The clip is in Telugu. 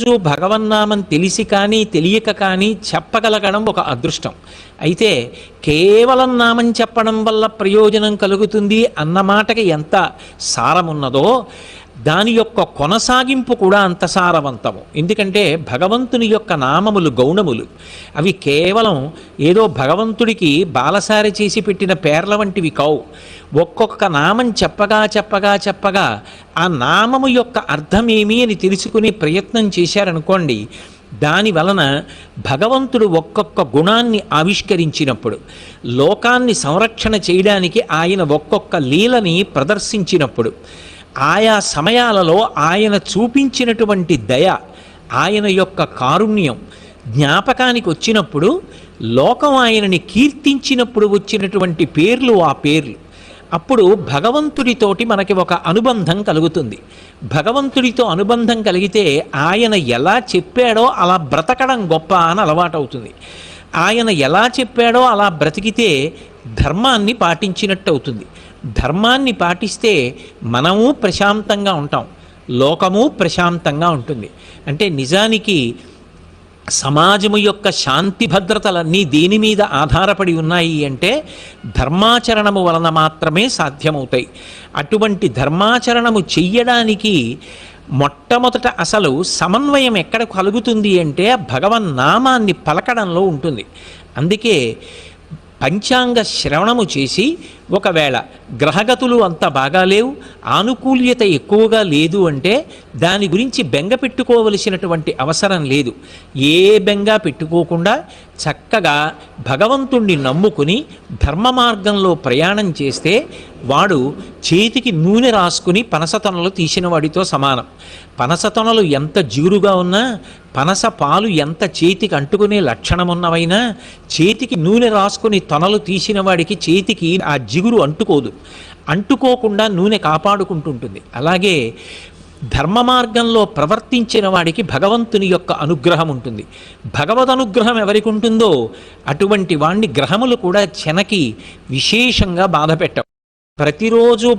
రోజు భగవన్నామం తెలిసి కానీ తెలియక కానీ చెప్పగలగడం ఒక అదృష్టం. అయితే కేవలం నామం చెప్పడం వల్ల ప్రయోజనం కలుగుతుంది అన్న మాటకి ఎంత సారమున్నదో దాని యొక్క కొనసాగింపు కూడా అంత సారవంతము. ఎందుకంటే భగవంతుని యొక్క నామములు గౌణములు. అవి కేవలం ఏదో భగవంతుడికి బాలసారి చేసి పెట్టిన పేర్ల వంటివి కావు. ఒక్కొక్క నామం చెప్పగా ఆ నామము యొక్క అర్థమేమి అని తెలుసుకునే ప్రయత్నం చేశారనుకోండి, దాని వలన భగవంతుడు ఒక్కొక్క గుణాన్ని ఆవిష్కరించినప్పుడు, లోకాన్ని సంరక్షణ చేయడానికి ఆయన ఒక్కొక్క లీలని ప్రదర్శించినప్పుడు, ఆయా సమయాలలో ఆయన చూపించినటువంటి దయ, ఆయన యొక్క కారుణ్యం జ్ఞాపకానికి వచ్చినప్పుడు, లోకం ఆయనని కీర్తించినప్పుడు వచ్చినటువంటి పేర్లు ఆ పేర్లు, అప్పుడు భగవంతుడితోటి మనకి ఒక అనుబంధం కలుగుతుంది. భగవంతుడితో అనుబంధం కలిగితే ఆయన ఎలా చెప్పాడో అలా బ్రతకడం గొప్ప అని అలవాటవుతుంది. ఆయన ఎలా చెప్పాడో అలా బ్రతికితే ధర్మాన్ని పాటించినట్టు అవుతుంది. ధర్మాన్ని పాటిస్తే మనము ప్రశాంతంగా ఉంటాం, లోకము ప్రశాంతంగా ఉంటుంది. అంటే నిజానికి సమాజము యొక్క శాంతి భద్రతలన్నీ దేని మీద ఆధారపడి ఉన్నాయి అంటే ధర్మాచరణము వలన మాత్రమే సాధ్యమవుతాయి. అటువంటి ధర్మాచరణము చెయ్యడానికి మొట్టమొదట అసలు సమన్వయం ఎక్కడ కలుగుతుంది అంటే భగవన్నామాన్ని పలకడంలో ఉంటుంది. అందుకే పంచాంగ శ్రవణము చేసి, ఒకవేళ గ్రహగతులు అంత బాగాలేవు, ఆనుకూల్యత ఎక్కువగా లేదు అంటే దాని గురించి బెంగ పెట్టుకోవలసినటువంటి అవసరం లేదు. ఏ బెంగ పెట్టుకోకుండా చక్కగా భగవంతుణ్ణి నమ్ముకుని ధర్మ మార్గంలో ప్రయాణం చేస్తే వాడు చేతికి నూనె రాసుకుని పనసతొనలు తీసిన వాడితో సమానం. పనసతొనలు ఎంత జిగురుగా ఉన్నా, పనస పాలు ఎంత చేతికి అంటుకునే లక్షణమున్నవైనా, చేతికి నూనె రాసుకుని తొనలు తీసిన వాడికి చేతికి ఆ జిగురు అంటుకోదు. అంటుకోకుండా నూనె కాపాడుకుంటుంటుంది. అలాగే ధర్మ మార్గంలో ప్రవర్తించిన వాడికి భగవంతుని యొక్క అనుగ్రహం ఉంటుంది. భగవద్ అనుగ్రహం ఎవరికి ఉంటుందో అటువంటి వాణ్ణి గ్రహములు కూడా చెనకి విశేషంగా బాధ పెట్టవు. ప్రతిరోజు